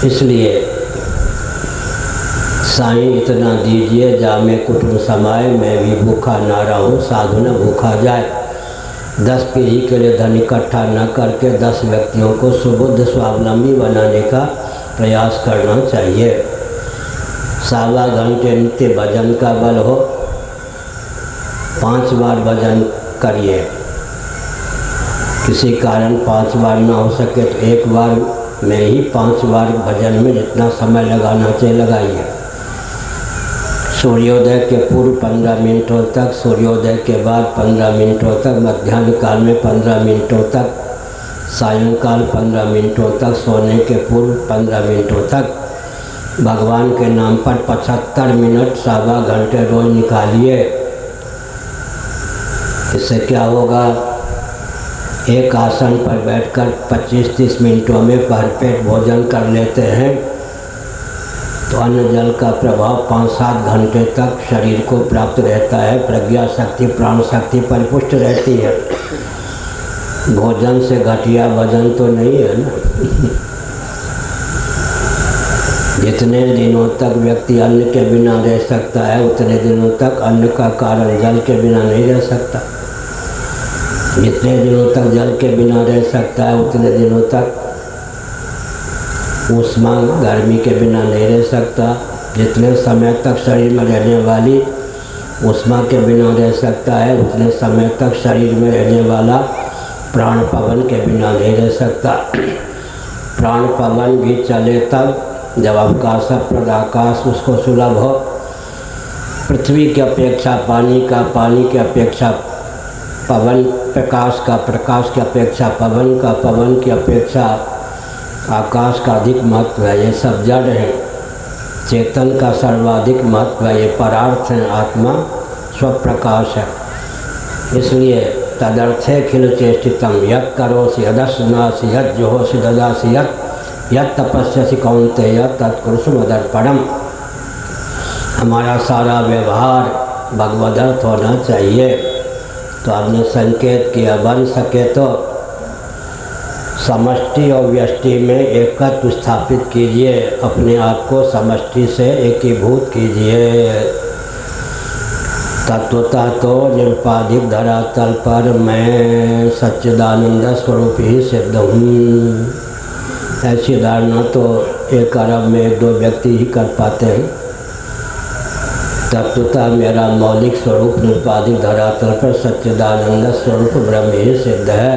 इसलिए साईं इतना दीजिए जामे कुटुंब समाए, मैं भी भूखा ना रहूं साधु न भूखा जाए। 10 पीढ़ी के लिए धन इकट्ठा न करके 10 व्यक्तियों को सुबुद्ध स्वावलंबी बनाने का प्रयास करना चाहिए। 1.25 घंटे नित्य भजन का बल हो, 5 बार भजन करिए। किसी कारण 5 बार ना हो सके तो 1 बार में ही 5 बार भजन में जितना समय लगाना चाहिए लगाइए। सूर्योदय के पूर्व 15 मिनटों तक, सूर्योदय के बाद 15 मिनटों तक, मध्याह्न काल में 15 मिनटों तक, सायंकाल 15 मिनटों तक, सोने के पूर्व 15 मिनटों तक भगवान के नाम पर 75 मिनट 1.25 घंटे रोज निकालिए। इससे क्या होगा? एक आसन पर बैठकर 25-30 मिनटों में भरपेट भोजन कर लेते हैं तो अन्न जल का प्रभाव 5-7 घंटे तक शरीर को प्राप्त रहता है। प्रज्ञा शक्ति, प्राण शक्ति परिपुष्ट रहती है। भोजन से घटिया भजन तो नहीं है ना। जितने दिनों तक व्यक्ति अन्न के बिना रह सकता है, उतने दिनों तक अन्न का कारण जल के बिना नहीं रह सकता। जितने दिनों तक जल के बिना रह सकता है, उतने दिनों तक ऊष्मा गर्मी के बिना नहीं रह सकता। जितने समय तक शरीर में रहने वाली ऊष्मा के बिना रह सकता है, उतने समय तक शरीर में रहने वाला प्राण पवन के बिना नहीं रह सकता। प्राण पवन भी चले तब जब अवकाश प्रदाकाश उसको सुलभ हो। पृथ्वी की अपेक्षा पानी का, पानी की अपेक्षा पवन, प्रकाश का, प्रकाश की अपेक्षा पवन का, पवन की अपेक्षा आकाश का अधिक महत्व है। ये सब जड़ है। चेतन का सर्वाधिक महत्व है। ये परार्थ है, आत्मा स्वप्रकाश है। इसलिए तदर्थे खिल चेष्टितम यत् करोसि यदश्नासि यत् जुहोसि ददासि यत् तपस्यसि कौन्तेय तत्कुरुषु मदर्पणम्। हमारा सारा व्यवहार भगवदर्थ होना चाहिए। तो आपने संकेत किया बन सके तो समष्टि और व्यष्टि में एकत्व स्थापित कीजिए, अपने आप को समष्टि से एकीभूत कीजिए। तत्वता तो निरुपाधिक धरातल पर मैं सच्चिदानंद स्वरूप ही सिद्ध हूँ। ऐसी धारणा तो एक अरब में 1-2 व्यक्ति ही कर पाते हैं। तत्वता मेरा मौलिक स्वरूप निरुपाधिक धरातल पर सच्चिदानंद स्वरूप ब्रह्म ही सिद्ध है।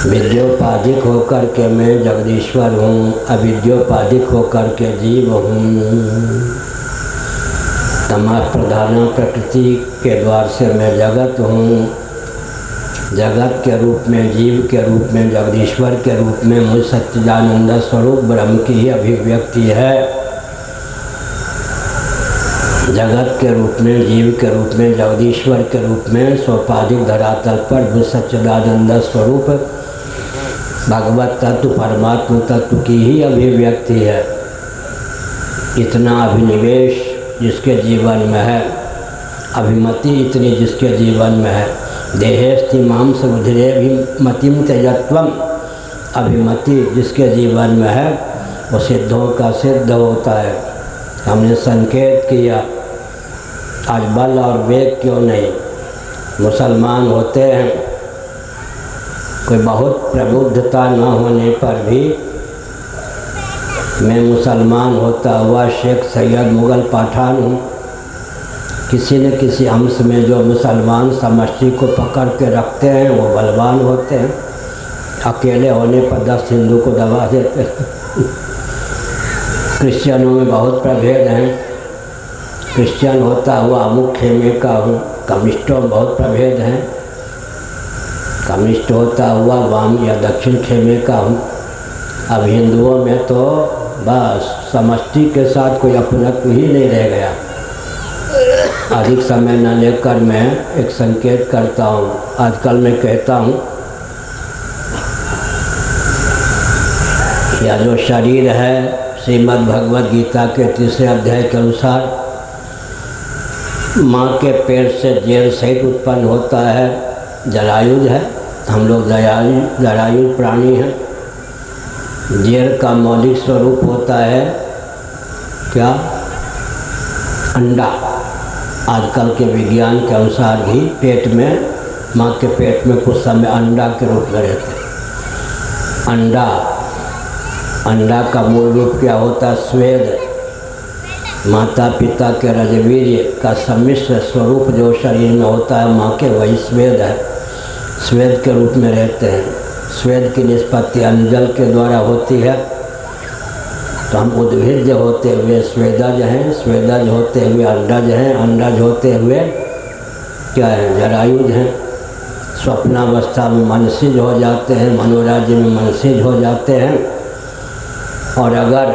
विद्योपाधिक होकर के मैं जगदीश्वर हूँ, अविद्योपाधिक होकर के जीव हूँ। तमा प्रधान प्रकृति के द्वार से मैं जगत हूँ, जगत के रूप में, जीव के रूप में, जगदीश्वर के रूप में मुझ सच्चिदानंद स्वरूप ब्रह्म की ही अभिव्यक्ति है। जगत के रूप में, जीव के रूप में, जगदीश्वर के रूप में सोपाधिक धरातल पर मुझ सच्चिदानंद स्वरूप भगवत तत्व परमात्मा तत्व की ही अभिव्यक्ति है। इतना अभिनिवेश जिसके जीवन में है, अभिमति इतनी जिसके जीवन में है, देहेस्ति मांस बुधिरे अभिमतिम त्यजत्वम, अभिमति जिसके जीवन में है वो सिद्धों का सिद्ध होता है। हमने संकेत किया आज बल और वेग क्यों नहीं, मुसलमान होते हैं, कोई बहुत प्रबुद्धता न होने पर भी मैं मुसलमान होता हुआ शेख सैयद मुग़ल पठान हूँ। किसी न किसी अंश में जो मुसलमान समष्टि को पकड़ के रखते हैं वो बलवान होते हैं, अकेले होने पर 10 हिंदू को दबा देते हैं। क्रिश्चियनों में बहुत प्रभेद हैं, क्रिश्चियन होता हुआ अमुक खेमे का हूँ। कम्युनिस्टों में बहुत प्रभेद हैं, कम्युनिस्ट होता हुआ वाम या दक्षिण खेमे का हूँ। अब हिंदुओं में तो बस समष्टि के साथ कोई अपनत्व ही नहीं रह गया। अधिक समय न लेकर मैं एक संकेत करता हूँ। आजकल मैं कहता हूँ या जो शरीर है श्रीमद् भगवद गीता के 3 अध्याय के अनुसार माँ के पेट से जेर सहित उत्पन्न होता है, जरायुज है। हम लोग जरायुज प्राणी हैं। जेर का मौलिक स्वरूप होता है क्या? अंडा। आजकल के विज्ञान के अनुसार भी पेट में, माँ के पेट में कुछ समय अंडा के रूप में रहते हैं। अंडा का मूल रूप क्या होता है? स्वेद। माता पिता के रजवीर्य का सम्मिश्र स्वरूप जो शरीर में होता है माँ के, वही स्वेद है। स्वेद के रूप में रहते हैं। स्वेद की निष्पत्ति अनजल के द्वारा होती है। तो हम उद्भिज्ज होते हुए स्वेदज हैं, स्वेदज होते हुए अंडज हैं, अंडज होते हुए क्या है? जरायुज हैं। स्वप्नावस्था में मनसिज हो जाते हैं, मनोराज्य में मनसिज हो जाते हैं। और अगर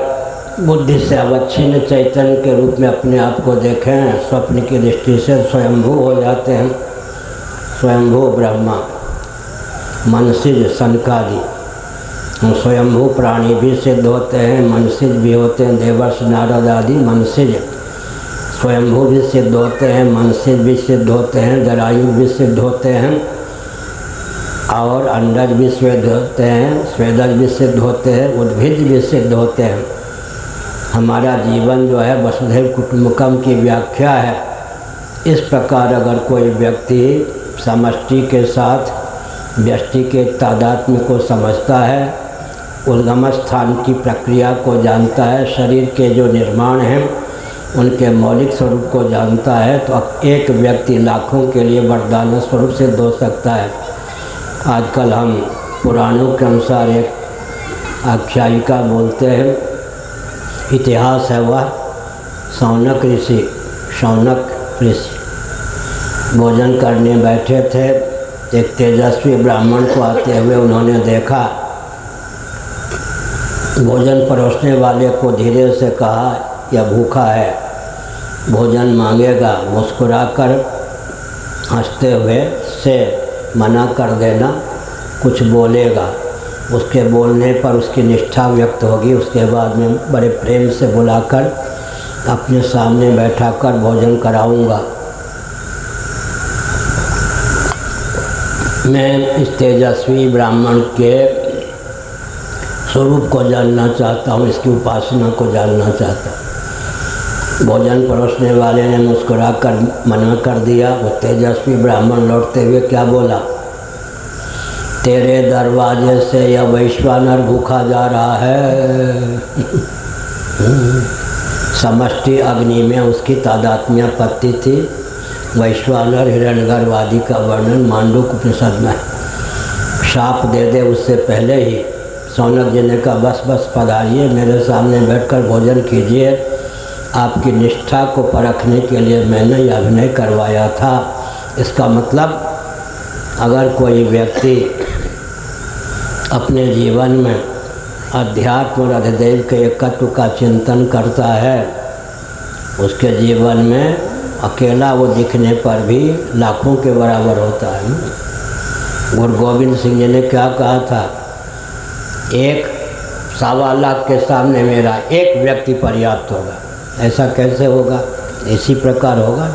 बुद्धि से अवच्छिन्न चैतन्य के रूप में अपने आप को देखें, स्वप्न की दृष्टि से स्वयंभू हो जाते हैं। स्वयंभू ब्रह्मा, मनसिज सनकादि। हम स्वयंभू प्राणी भी सिद्ध होते हैं, मनसिज भी होते हैं। देवर्ष नारद आदि मनसिज स्वयंभू भी सिद्ध होते हैं, मनसिज भी सिद्ध होते हैं, जरायु भी सिद्ध होते हैं और अंडज भी सिद्ध होते हैं, स्वेदज भी सिद्ध होते हैं, उद्भिज भी सिद्ध होते हैं। हमारा जीवन जो है वसुधैव कुटुम्बकम की व्याख्या है। इस प्रकार अगर कोई व्यक्ति समष्टि के साथ व्यष्टि के तादात्म्य को समझता है, उद्गम स्थान की प्रक्रिया को जानता है, शरीर के जो निर्माण हैं उनके मौलिक स्वरूप को जानता है, तो एक व्यक्ति लाखों के लिए वरदान स्वरूप सिद्ध हो सकता है। आजकल हम पुराणों के अनुसार एक आख्यायिका बोलते हैं, इतिहास है वह। शौनक ऋषि भोजन करने बैठे थे। एक तेजस्वी ब्राह्मण को आते हुए उन्होंने देखा। भोजन परोसने वाले को धीरे से कहा, यह भूखा है, भोजन मांगेगा। मुस्कुराकर हंसते हुए से मना कर देना, कुछ बोलेगा, उसके बोलने पर उसकी निष्ठा व्यक्त होगी, उसके बाद में बड़े प्रेम से बुलाकर अपने सामने बैठाकर भोजन कराऊंगा। मैं इस तेजस्वी ब्राह्मण के स्वरूप को जानना चाहता हूँ, इसकी उपासना को जानना चाहता हूँ। भोजन परोसने वाले ने मुस्कुराकर मना कर दिया। वो तेजस्वी ब्राह्मण लौटते हुए क्या बोला, तेरे दरवाजे से यह वैश्वानर भूखा जा रहा है। समष्टि अग्नि में उसकी तादात्म्य पत्ती थी। वैश्वानर हिरण्यगर्भ आदि का वर्णन मांडूक्य उपनिषद में। शाप दे दे उससे पहले ही सौनक जी ने कहा, बस बस पधारिए, मेरे सामने बैठकर भोजन कीजिए। आपकी निष्ठा को परखने के लिए मैंने यह अभिनय करवाया था। इसका मतलब अगर कोई व्यक्ति अपने जीवन में अध्यात्म और अधिदेव के एकत्व का चिंतन करता है, उसके जीवन में अकेला वो दिखने पर भी लाखों के बराबर होता है। गुरु गोविंद सिंह जी ने क्या कहा था, एक 1.25 लाख के सामने मेरा एक व्यक्ति पर्याप्त होगा। ऐसा कैसे होगा? इसी प्रकार होगा।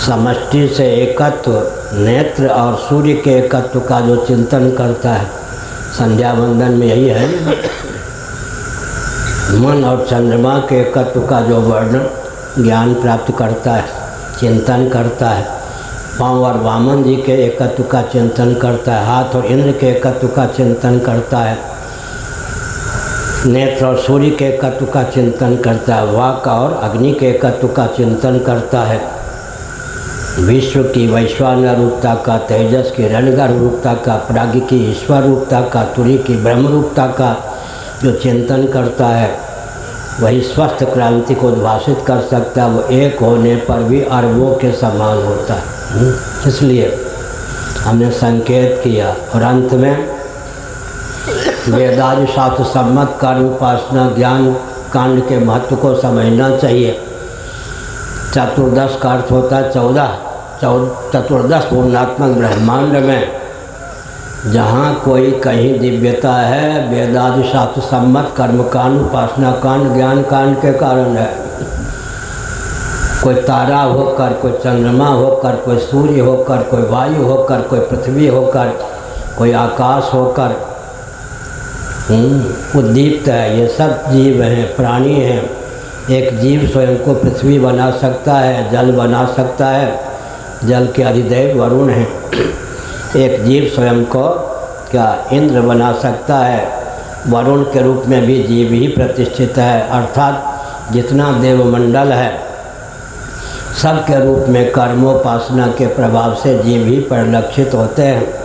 समष्टि से एकत्व, नेत्र और सूर्य के एकत्व का जो चिंतन करता है, संध्या वंदन में यही है। मन और चंद्रमा के एकत्व का जो वर्णन ज्ञान प्राप्त करता है, चिंतन करता है। पाँव और वामन जी के एकत्व का चिंतन करता है, हाथ और इंद्र के एकत्व का चिंतन करता है, नेत्र और सूर्य के एकत्व का चिंतन करता है, वाक और अग्नि के एकत्व का चिंतन करता है। विश्व की वैश्वानर रूपता का, तेजस की रणगर्भ रूपता का, प्राज्ञ की ईश्वर रूपता का, तुरी की ब्रह्म रूपता का जो चिंतन करता है, वही स्वस्थ क्रांति को उद्भाषित कर सकता है। वो एक होने पर भी अरबों के समान होता है। इसलिए हमने संकेत किया और अंत में वेदादि शास्त्र सम्मत कर्म उपासना ज्ञान कांड के महत्व को समझना चाहिए। चतुर्दश का अर्थ होता है 14। चतुर्दश पूर्णात्मक ब्रह्मांड में जहाँ कोई कहीं दिव्यता है, वेदादि शास्त्र सम्मत कर्म कांड उपासना कांड ज्ञान कांड के कारण है। कोई तारा होकर, कोई चंद्रमा होकर, कोई सूर्य होकर, कोई वायु होकर, कोई पृथ्वी होकर, कोई आकाश होकर उद्दीप्त है। ये सब जीव हैं, प्राणी हैं। एक जीव स्वयं को पृथ्वी बना सकता है, जल बना सकता है, जल के अधिदेव वरुण हैं। एक जीव स्वयं को क्या इंद्र बना सकता है, वरुण के रूप में भी जीव ही प्रतिष्ठित है। अर्थात जितना देवमंडल है सब के रूप में कर्मोपासना के प्रभाव से जीव ही परिलक्षित होते हैं।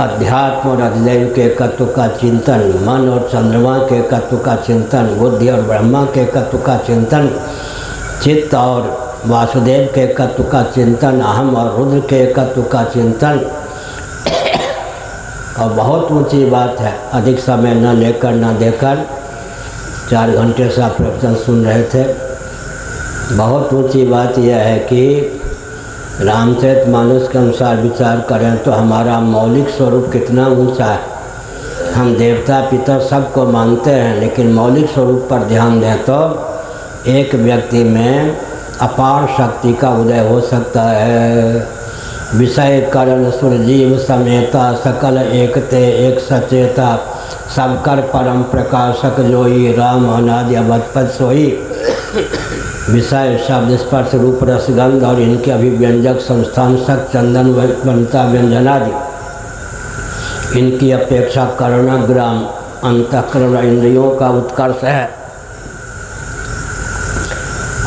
अध्यात्म और अधिदेव के एकत्व का चिंतन, मन और चंद्रमा के एकत्व का चिंतन, बुद्धि और ब्रह्मा के एकत्व का चिंतन, चित्त और वासुदेव के एकत्व का चिंतन, अहम और रुद्र के एकत्व का चिंतन। और बहुत ऊंची बात है, अधिक समय न लेकर न देकर 4 घंटे से आप प्रवचन सुन रहे थे। बहुत ऊंची बात यह है कि रामचरितमानस के अनुसार विचार करें तो हमारा मौलिक स्वरूप कितना ऊंचा है। हम देवता पितर सबको मानते हैं, लेकिन मौलिक स्वरूप पर ध्यान दें तो एक व्यक्ति में अपार शक्ति का उदय हो सकता है। विषय करण सुरजीव समेता, सकल एकते एक सचेता, सबकर परम प्रकाशक जोई, राम अनादि अवधपद सोई। विषय शब्द स्पर्श रूप रसगंध और इनके अभिव्यंजक संस्थान सक चंदन वनता व्यंजनादि, इनकी अपेक्षा कर्णग्राम अंतःकरण इंद्रियों का उत्कर्ष है।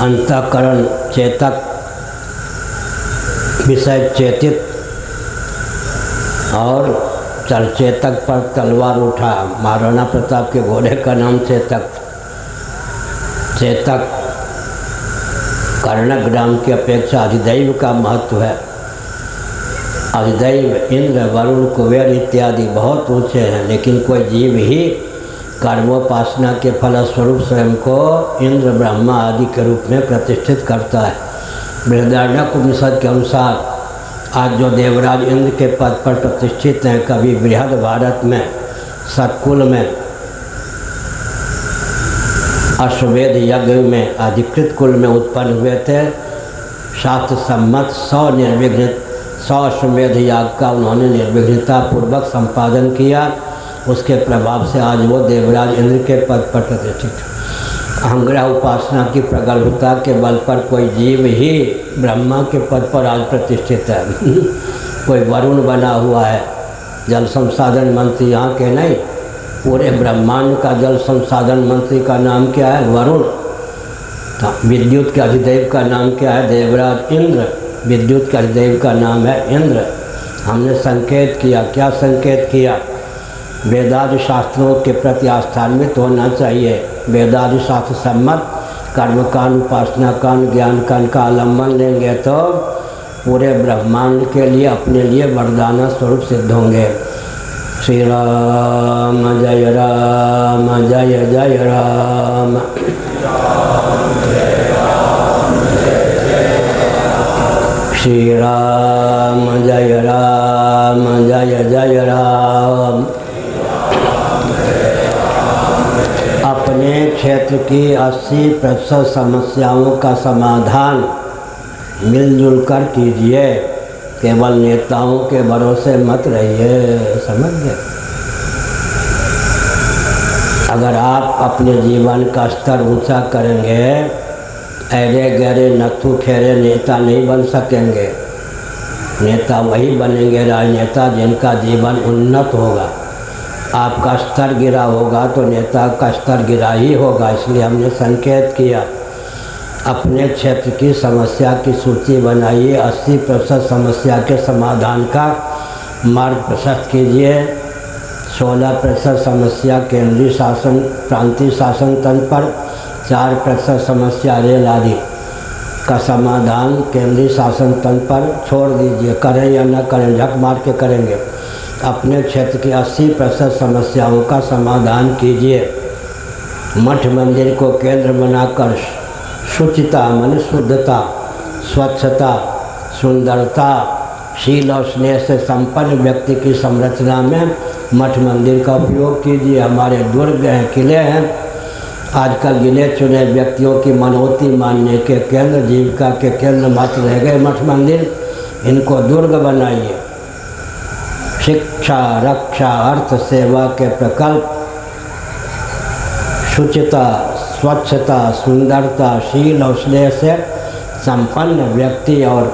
अंतःकरण चेतक, विषय चेतित और चेतक पर तलवार उठा। महाराणा प्रताप के घोड़े का नाम चेतक। चेतक कर्णग्राम की अपेक्षा अधिदैव का महत्व है। अधिदैव इंद्र वरुण कुबेर इत्यादि बहुत ऊंचे हैं, लेकिन कोई जीव ही कर्मोपासना के फलस्वरूप स्वयं को इंद्र ब्रह्मा आदि के रूप में प्रतिष्ठित करता है। बृहदारण्यक उपनिषद के अनुसार आज जो देवराज इंद्र के पद पर प्रतिष्ठित हैं, कभी बृहद भारत में सतकुल में अश्वमेध यज्ञ में अधिकृत कुल में उत्पन्न हुए थे। शास्त्र सम्मत 100 अश्वमेध याग का उन्होंने निर्विघ्नता पूर्वक संपादन किया। उसके प्रभाव से आज वो देवराज इंद्र के पद पर प्रतिष्ठित। अहंग्रह उपासना की प्रगल्भता के बल पर कोई जीव ही ब्रह्मा के पद पर आज प्रतिष्ठित है। कोई वरुण बना हुआ है, जल संसाधन मंत्री यहाँ के नहीं, पूरे ब्रह्मांड का जल संसाधन मंत्री का नाम क्या है? वरुण। विद्युत के अधिदेव का नाम क्या है? देवराज इंद्र। विद्युत के अधिदेव का नाम है इंद्र। हमने संकेत किया, क्या संकेत किया? वेदादि शास्त्रों के प्रति आस्थान्वित होना चाहिए। वेदादि शास्त्र सम्मत कर्मकांड, उपासना कांड, ज्ञान कांड का आलम्बन लेंगे तो पूरे ब्रह्मांड के लिए अपने लिए वरदाना स्वरूप सिद्ध होंगे। श्री राम जय राम, जय जय राम। श्री राम जय राम, जय जय राम। अपने क्षेत्र की 80% समस्याओं का समाधान मिलजुल कर कीजिए। केवल नेताओं के भरोसे मत रहिए, समझ गए? अगर आप अपने जीवन का स्तर ऊंचा करेंगे, ऐरे गहरे नथु खेरे नेता नहीं बन सकेंगे। नेता वही बनेंगे राजनेता जिनका जीवन उन्नत होगा। आपका स्तर गिरा होगा तो नेता का स्तर गिरा ही होगा। इसलिए हमने संकेत किया, अपने क्षेत्र की समस्या की सूची बनाइए, 80% समस्या के समाधान का मार्ग प्रशस्त कीजिए। 16% समस्या केंद्रीय शासन प्रांतीय शासन तंत्र पर, 4% समस्या रेल आदि का समाधान केंद्रीय शासन तंत्र पर छोड़ दीजिए। करें या न करें, झक मार के करेंगे। अपने क्षेत्र की 80% समस्याओं का समाधान कीजिए। मठ मंदिर को केंद्र बनाकर शुचिता मन शुद्धता, स्वच्छता, सुंदरता, शील और स्नेह से संपन्न व्यक्ति की संरचना में मठ मंदिर का उपयोग कीजिए। हमारे दुर्ग हैं, किले हैं। आजकल गिने चुने व्यक्तियों की मनोती मानने के केंद्र, जीविका के केंद्र मात्र रह गए मठ मंदिर। इनको दुर्ग बनाइए। शिक्षा, रक्षा, अर्थ, सेवा के प्रकल्प, शुचिता, स्वच्छता, सुंदरता, शील और स्नेह से संपन्न व्यक्ति और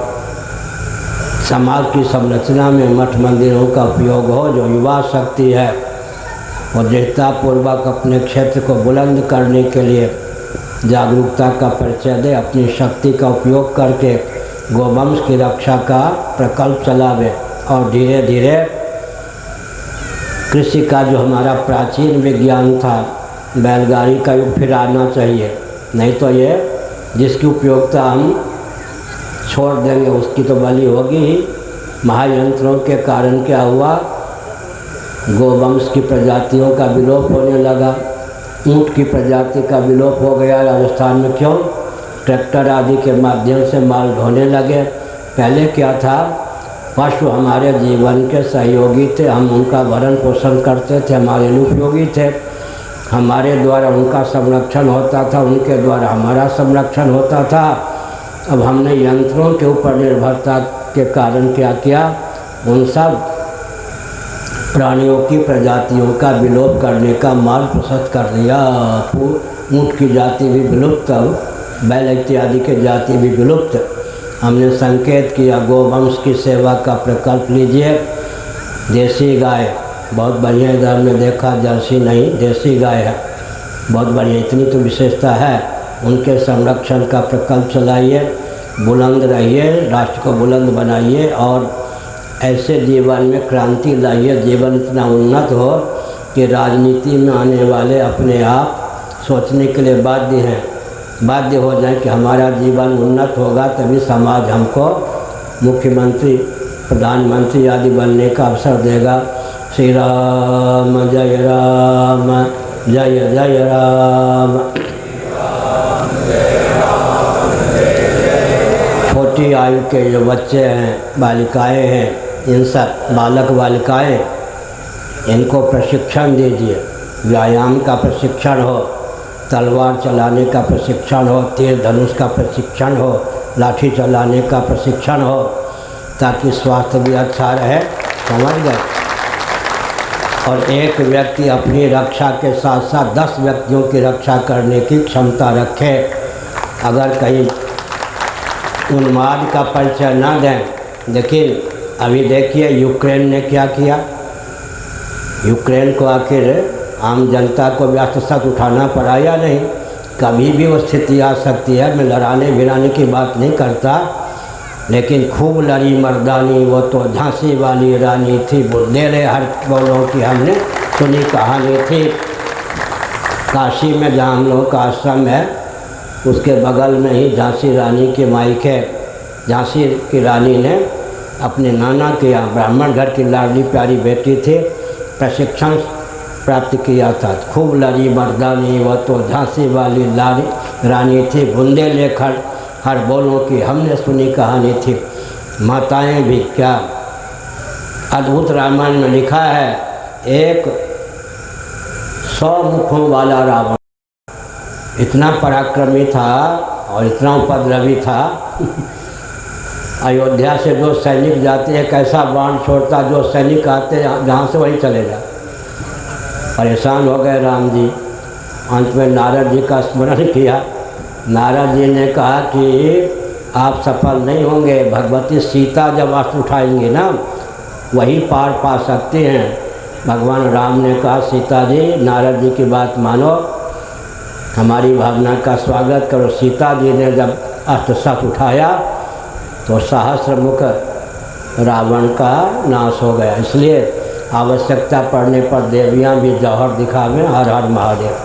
समाज की संरचना में मठ मंदिरों का उपयोग हो। जो युवा शक्ति है और दृढ़तापूर्वक अपने क्षेत्र को बुलंद करने के लिए जागरूकता का परिचय दे, अपनी शक्ति का उपयोग करके गोवंश की रक्षा का प्रकल्प चलावे और धीरे धीरे कृषि का जो हमारा प्राचीन विज्ञान था, बैलगाड़ी का युग फिर आना चाहिए। नहीं तो ये जिसकी उपयोगिता हम छोड़ देंगे उसकी तो बलि होगी ही। महायंत्रों के कारण क्या हुआ? गोवंश की प्रजातियों का विलोप होने लगा। ऊँट की प्रजाति का विलोप हो गया राजस्थान में। क्यों? ट्रैक्टर आदि के माध्यम से माल ढोने लगे। पहले क्या था? पशु हमारे जीवन के सहयोगी थे, हम उनका भरण पोषण करते थे, हमारे लिए उपयोगी थे। हमारे द्वारा उनका संरक्षण होता था, उनके द्वारा हमारा संरक्षण होता था। अब हमने यंत्रों के ऊपर निर्भरता के कारण क्या किया? उन सब प्राणियों की प्रजातियों का विलोप करने का मार्ग प्रशस्त कर दिया। ऊँट की जाति भी विलुप्त, बैल इत्यादि के जाति भी विलुप्त। हमने संकेत किया, गोवंश की सेवा का प्रकल्प लीजिए। देसी गाय बहुत बढ़िया, इधर में देखा जर्सी नहीं, देसी गाय है, बहुत बढ़िया। इतनी तो विशेषता है। उनके संरक्षण का प्रकल्प चलाइए, बुलंद रहिए, राष्ट्र को बुलंद बनाइए और ऐसे जीवन में क्रांति लाइए, जीवन इतना उन्नत हो कि राजनीति में आने वाले अपने आप सोचने के लिए बाध्य हो जाए कि हमारा जीवन उन्नत होगा तभी समाज हमको मुख्यमंत्री, प्रधानमंत्री आदि बनने का अवसर देगा। श्री राम जय राम, जय जय राम। छोटी आयु के जो बच्चे हैं बालिकाएं हैं, इन सब बालक बालिकाएं, इनको प्रशिक्षण दीजिए। व्यायाम का प्रशिक्षण हो, तलवार चलाने का प्रशिक्षण हो, तीर धनुष का प्रशिक्षण हो, लाठी चलाने का प्रशिक्षण हो, ताकि स्वास्थ्य भी अच्छा रहे। समझ गए? और एक व्यक्ति अपनी रक्षा के साथ साथ 10 व्यक्तियों की रक्षा करने की क्षमता रखे। अगर कहीं उन्माद का परिचय ना दें, लेकिन अभी देखिए यूक्रेन ने क्या किया। यूक्रेन को आखिर आम जनता को व्यस्त उठाना पड़ा या नहीं? कभी भी वो स्थिति आ सकती है। मैं लड़ाने भिड़ाने की बात नहीं करता, लेकिन खूब लड़ी मर्दानी, वो तो झांसी वाली रानी थी, बुंदेले हर बोलों की हमने सुनी कहानी थी। काशी में जहाँ हम लोगों का आश्रम है, उसके बगल में ही झांसी रानी की माइक है। झांसी की रानी ने अपने नाना के यहाँ, ब्राह्मण घर की लाडली प्यारी बेटी थी, प्रशिक्षण प्राप्त किया था। खूब लड़ी मर्दानी, वो तो झांसी वाली रानी थी, बुंदेले हर बोलों की हमने सुनी कहानी थी। माताएं भी क्या अद्भुत रामायण में लिखा है, एक 100 मुखों वाला रावण इतना पराक्रमी था और इतना उपद्रवी था। अयोध्या से जो सैनिक जाते हैं, कैसा बाण छोड़ता, जो सैनिक आते जहाँ से वहीं चले जाते। परेशान हो गए राम जी। अंत में नारद जी का स्मरण किया। नारद जी ने कहा कि आप सफल नहीं होंगे, भगवती सीता जब अस्त्र उठाएंगे ना, वही पार पा सकते हैं। भगवान राम ने कहा, सीता जी नारद जी की बात मानो, हमारी भावना का स्वागत करो। सीता जी ने जब अस्त्र शस्त्र उठाया तो सहस्त्रमुख रावण का नाश हो गया। इसलिए आवश्यकता पड़ने पर देवियाँ भी जौहर दिखावें। हर हर महादेव।